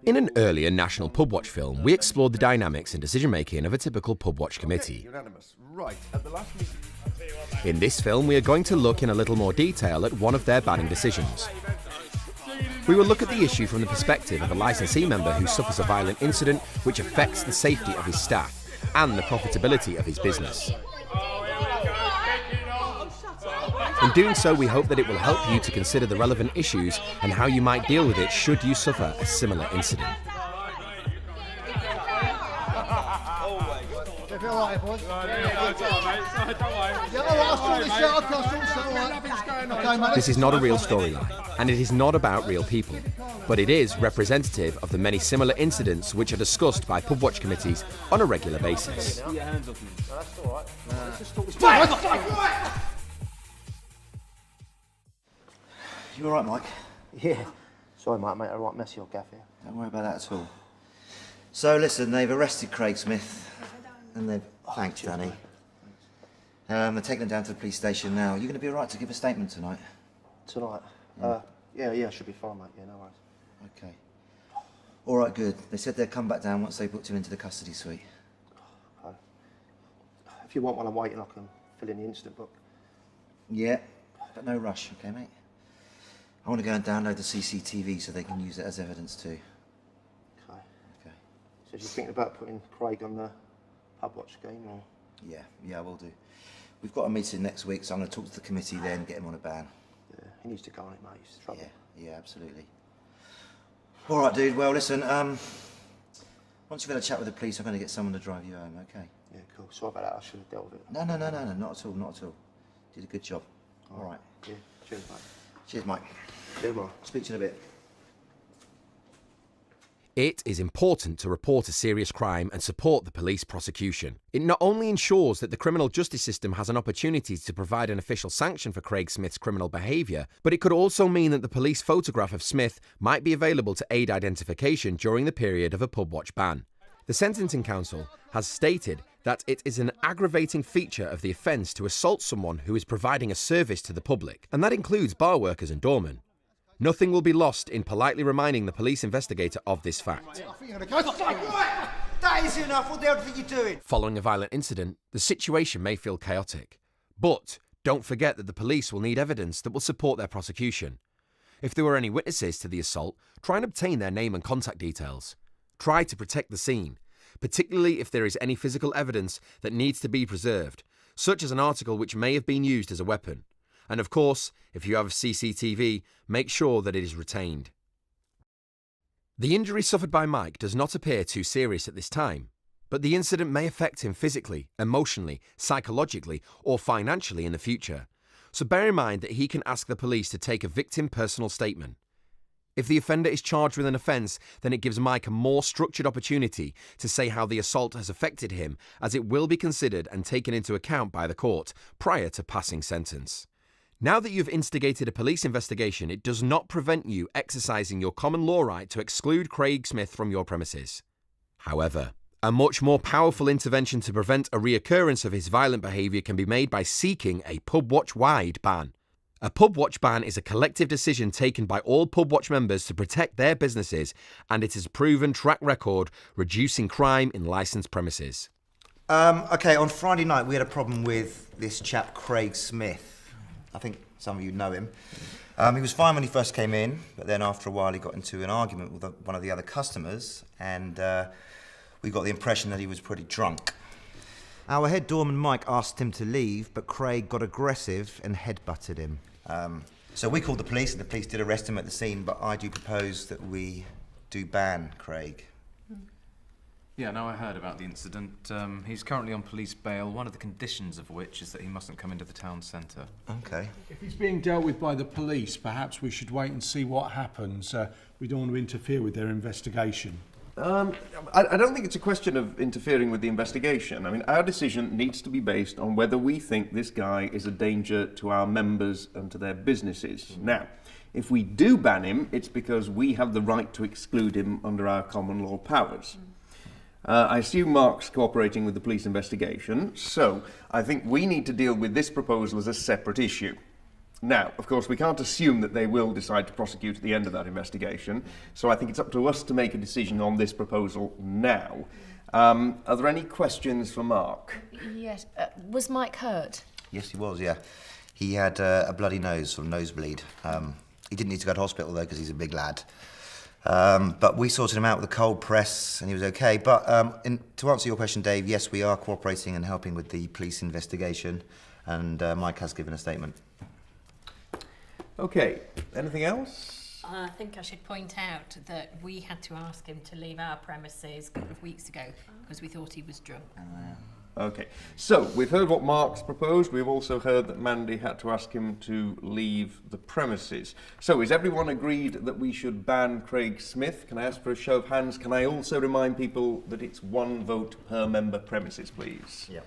In an earlier National Pubwatch film, we explored the dynamics and decision-making of a typical Pubwatch committee. In this film, we are going to look in a little more detail at one of their banning decisions. We will look at the issue from the perspective of a licensee member who suffers a violent incident which affects the safety of his staff and the profitability of his business. In doing so, we hope that it will help you to consider the relevant issues and how you might deal with it should you suffer a similar incident. This is not a real storyline, and it is not about real people, but it is representative of the many similar incidents which are discussed by Pubwatch committees on a regular basis. You alright, Mike? Yeah. Sorry, mate, I right messy old gaff here. Don't worry about that at all. So, listen, they've arrested Craig Smith, and they've thanked Danny. They're taking him down to the police station now. Are you going to be alright to give a statement tonight? Tonight? Yeah, should be fine, mate. Yeah, no worries. Okay. Alright, good. They said they'd come back down once they booked him into the custody suite. Okay. If you want while I'm waiting, I can fill in the incident book. Yeah, but no rush, okay, mate? I want to go and download the CCTV so they can use it as evidence too. Okay. So you're thinking about putting Craig on the Pubwatch game, or? Yeah, I will do. We've got a meeting next week, so I'm going to talk to the committee then, get him on a ban. Yeah, he needs to go on it, mate. He's in trouble. Yeah, absolutely. All right, dude. Well, listen, once you've had a chat with the police, I'm going to get someone to drive you home, okay? Yeah, cool. Sorry about that. I should have dealt with it. No, not at all, not at all. Did a good job. All right. Yeah, cheers, mate. Cheers, Mike. Cheers, mate. Speak to you in a bit. It is important to report a serious crime and support the police prosecution. It not only ensures that the criminal justice system has an opportunity to provide an official sanction for Craig Smith's criminal behaviour, but it could also mean that the police photograph of Smith might be available to aid identification during the period of a Pubwatch ban. The Sentencing Council has stated that it is an aggravating feature of the offence to assault someone who is providing a service to the public, and that includes bar workers and doormen. Nothing will be lost in politely reminding the police investigator of this fact. That is enough. What the hell do you think you're doing? Following a violent incident, the situation may feel chaotic. But don't forget that the police will need evidence that will support their prosecution. If there were any witnesses to the assault, try and obtain their name and contact details. Try to protect the scene, particularly if there is any physical evidence that needs to be preserved, such as an article which may have been used as a weapon. And of course, if you have CCTV, make sure that it is retained. The injury suffered by Mike does not appear too serious at this time, but the incident may affect him physically, emotionally, psychologically, or financially in the future. So bear in mind that he can ask the police to take a victim personal statement. If the offender is charged with an offence, then it gives Mike a more structured opportunity to say how the assault has affected him, as it will be considered and taken into account by the court prior to passing sentence. Now that you've instigated a police investigation, it does not prevent you exercising your common law right to exclude Craig Smith from your premises. However, a much more powerful intervention to prevent a reoccurrence of his violent behaviour can be made by seeking a Pubwatch-wide ban. A Pubwatch ban is a collective decision taken by all Pubwatch members to protect their businesses, and it is a proven track record reducing crime in licensed premises. Okay, on Friday night we had a problem with this chap Craig Smith. I think some of you know him. He was fine when he first came in, but then after a while he got into an argument with one of the other customers, and we got the impression that he was pretty drunk. Our head doorman Mike asked him to leave, but Craig got aggressive and headbutted him. So we called the police, and the police did arrest him at the scene, but I do propose that we do ban Craig. Yeah, no, I heard about the incident. He's currently on police bail, one of the conditions of which is that he mustn't come into the town centre. Okay. If he's being dealt with by the police, perhaps we should wait and see what happens. We don't want to interfere with their investigation. I don't think it's a question of interfering with the investigation. I mean, our decision needs to be based on whether we think this guy is a danger to our members and to their businesses. Now, if we do ban him, it's because we have the right to exclude him under our common law powers. I assume Mark's cooperating with the police investigation, so I think we need to deal with this proposal as a separate issue. Now, of course, we can't assume that they will decide to prosecute at the end of that investigation, so I think it's up to us to make a decision on this proposal now. Are there any questions for Mark? Yes. Was Mike hurt? Yes, he was, yeah. He had a bloody nose, sort of nosebleed. He didn't need to go to hospital, though, because he's a big lad. But we sorted him out with a cold press, and he was okay. But to answer your question, Dave, yes, we are cooperating and helping with the police investigation, and Mike has given a statement. Okay, anything else? I think I should point out that we had to ask him to leave our premises a couple of weeks ago because we thought he was drunk. Okay, so we've heard what Mark's proposed. We've also heard that Mandy had to ask him to leave the premises. So is everyone agreed that we should ban Craig Smith? Can I ask for a show of hands? Can I also remind people that it's 1 vote per member premises, please? Yep.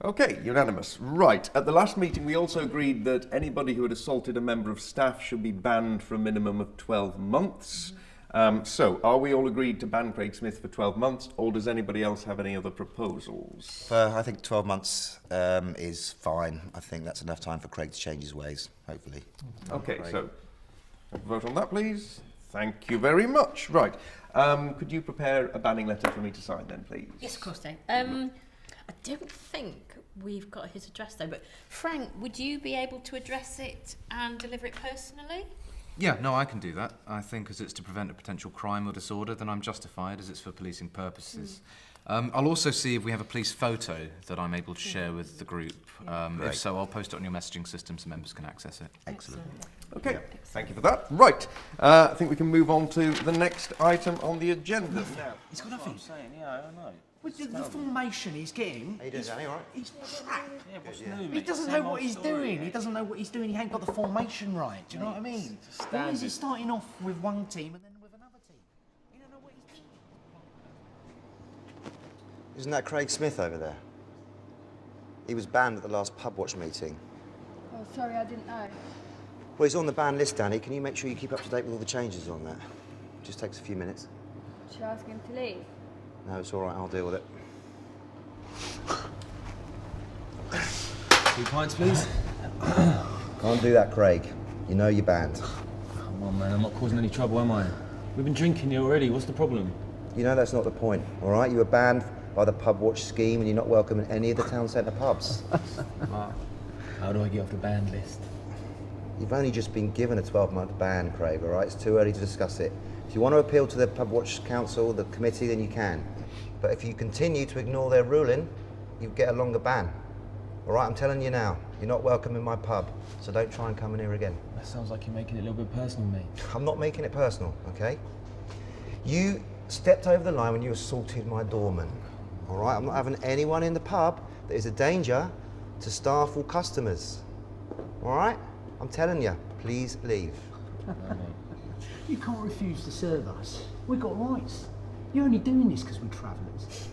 Okay, unanimous. Right, at the last meeting we also agreed that anybody who had assaulted a member of staff should be banned for a minimum of 12 months. So, are we all agreed to ban Craig Smith for 12 months, or does anybody else have any other proposals? I think 12 months is fine. I think that's enough time for Craig to change his ways, hopefully. Okay, so vote on that, please. Thank you very much. Right, could you prepare a banning letter for me to sign then, please? Yes, of course, Dave. I don't think we've got his address though, but Frank, would you be able to address it and deliver it personally? Yeah, no, I can do that. I think as it's to prevent a potential crime or disorder, then I'm justified as it's for policing purposes. I'll also see if we have a police photo that I'm able to share with the group. If so, I'll post it on your messaging system so members can access it. Excellent. Okay, thank you for that. Right, I think we can move on to the next item on the agenda. Now, He's got nothing. Yeah, I know. With the formation he's getting, How you doing, Danny, all right? he's crap. Yeah, what's new, He mate? doesn't Same know what old he's story, doing. yeah. He doesn't know what he's doing. He ain't got the formation right. Do you know what I mean? It's a Why is he standard. starting off with one team and then with another team? He don't know what he's doing. Isn't that Craig Smith over there? He was banned at the last Pubwatch meeting. Oh, sorry, I didn't know. Well, he's on the ban list, Danny. Can you make sure you keep up to date with all the changes on that? Just takes a few minutes. Should I ask him to leave? No, it's all right. I'll deal with it. 2 pints, please. Can't do that, Craig. You know you're banned. Come on, man. I'm not causing any trouble, am I? We've been drinking here already. What's the problem? You know that's not the point, all right? You were banned by the Pubwatch scheme and you're not welcome in any of the town centre pubs. How do I get off the banned list? You've only just been given a 12-month ban, Craig, all right? It's too early to discuss it. If you want to appeal to the Pubwatch Council, the committee, then you can. But if you continue to ignore their ruling, you get a longer ban. All right, I'm telling you now, you're not welcome in my pub, so don't try and come in here again. That sounds like you're making it a little bit personal, mate. I'm not making it personal, okay? You stepped over the line when you assaulted my doorman, all right? I'm not having anyone in the pub that is a danger to staff or customers, all right? I'm telling you, please leave. You can't refuse to serve us. We've got rights. You're only doing this because we're travellers.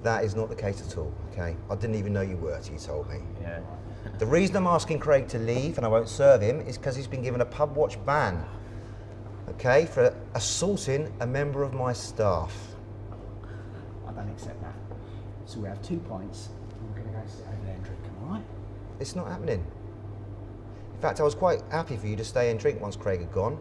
That is not the case at all, okay? I didn't even know you were till you told me. Yeah. The reason I'm asking Craig to leave and I won't serve him is because he's been given a Pubwatch ban, okay, for assaulting a member of my staff. I don't accept that. So we have 2 pints and we're going to go sit over there and drink, all right? It's not happening. In fact, I was quite happy for you to stay and drink once Craig had gone,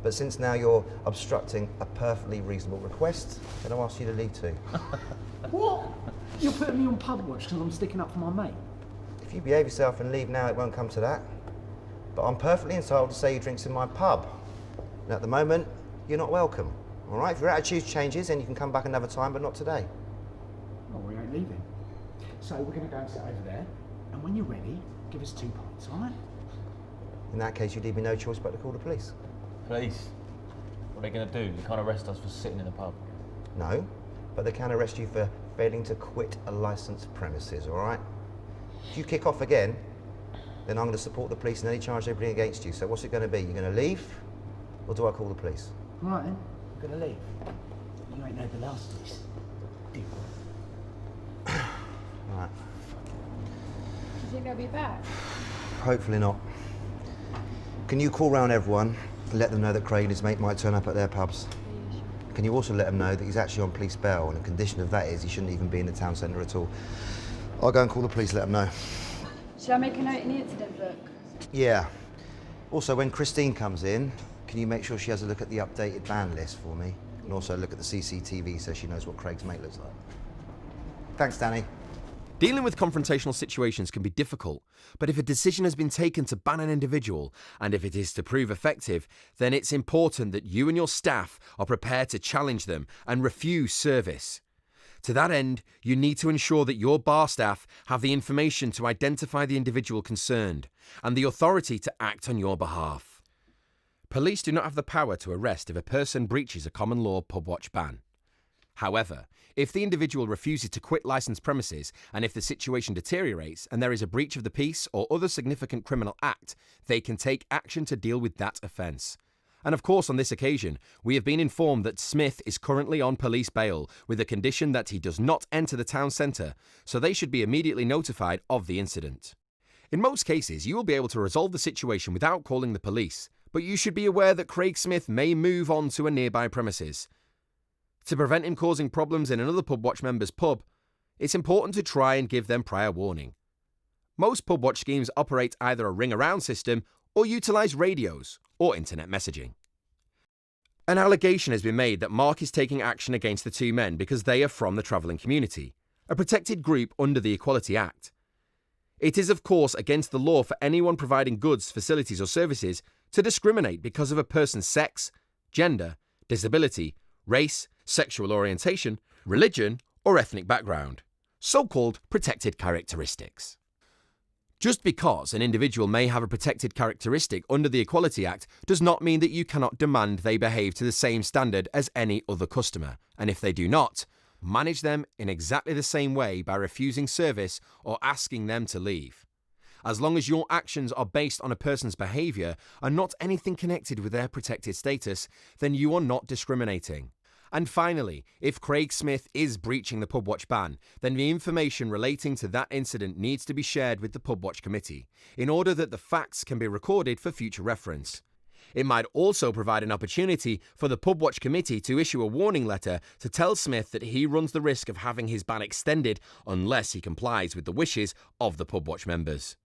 but since now you're obstructing a perfectly reasonable request, then I'll ask you to leave too. What? You're putting me on Pubwatch because I'm sticking up for my mate? If you behave yourself and leave now, it won't come to that. But I'm perfectly entitled to say you drinks in my pub. And at the moment, you're not welcome. All right? If your attitude changes, then you can come back another time, but not today. Oh, we ain't leaving. So we're going to go and sit over there, and when you're ready, give us 2 pints, all right? In that case, you leave me no choice but to call the police. Police? What are they going to do? They can't arrest us for sitting in the pub. No, but they can arrest you for failing to quit a licensed premises, all right? If you kick off again, then I'm going to support the police in any charge they bring against you. So what's it going to be? You're going to leave, or do I call the police? All right then, we're going to leave. You ain't know the last of this. Deal. All right. Do you think they'll be back? Hopefully not. Can you call round everyone and let them know that Craig and his mate might turn up at their pubs? Yeah, sure. Can you also let them know that he's actually on police bail, and the condition of that is he shouldn't even be in the town centre at all? I'll go and call the police, let them know. Shall I make a note in the incident book? Yeah. Also, when Christine comes in, can you make sure she has a look at the updated ban list for me? And also look at the CCTV so she knows what Craig's mate looks like. Thanks, Danny. Dealing with confrontational situations can be difficult, but if a decision has been taken to ban an individual, and if it is to prove effective, then it's important that you and your staff are prepared to challenge them and refuse service. To that end, you need to ensure that your bar staff have the information to identify the individual concerned and the authority to act on your behalf. Police do not have the power to arrest if a person breaches a common law Pubwatch ban. However, if the individual refuses to quit licensed premises and if the situation deteriorates and there is a breach of the peace or other significant criminal act, they can take action to deal with that offence. And of course, on this occasion, we have been informed that Smith is currently on police bail with the condition that he does not enter the town centre, so they should be immediately notified of the incident. In most cases, you will be able to resolve the situation without calling the police, but you should be aware that Craig Smith may move on to a nearby premises. To prevent him causing problems in another Pubwatch member's pub, it's important to try and give them prior warning. Most Pubwatch schemes operate either a ring-around system or utilise radios or internet messaging. An allegation has been made that Mark is taking action against the two men because they are from the travelling community, a protected group under the Equality Act. It is of course against the law for anyone providing goods, facilities or services to discriminate because of a person's sex, gender, disability, race, sexual orientation, religion or ethnic background, so-called protected characteristics. Just because an individual may have a protected characteristic under the Equality Act does not mean that you cannot demand they behave to the same standard as any other customer, and if they do not, manage them in exactly the same way by refusing service or asking them to leave. As long as your actions are based on a person's behaviour and not anything connected with their protected status, then you are not discriminating. And finally, if Craig Smith is breaching the Pubwatch ban, then the information relating to that incident needs to be shared with the Pubwatch committee, in order that the facts can be recorded for future reference. It might also provide an opportunity for the Pubwatch committee to issue a warning letter to tell Smith that he runs the risk of having his ban extended unless he complies with the wishes of the Pubwatch members.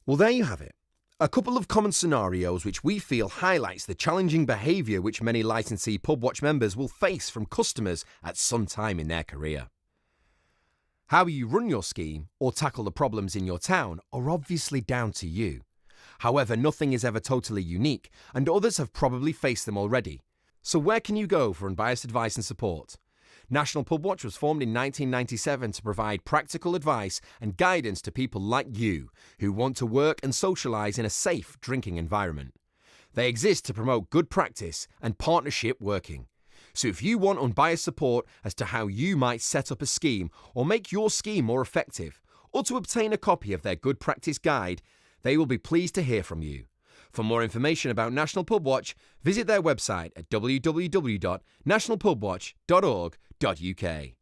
Well, there you have it. A couple of common scenarios which we feel highlights the challenging behaviour which many licensee Pubwatch members will face from customers at some time in their career. How you run your scheme or tackle the problems in your town are obviously down to you. However, nothing is ever totally unique and others have probably faced them already. So where can you go for unbiased advice and support? National Pubwatch was formed in 1997 to provide practical advice and guidance to people like you who want to work and socialise in a safe drinking environment. They exist to promote good practice and partnership working. So if you want unbiased support as to how you might set up a scheme or make your scheme more effective, or to obtain a copy of their good practice guide, they will be pleased to hear from you. For more information about National Pubwatch, visit their website at www.nationalpubwatch.org.uk.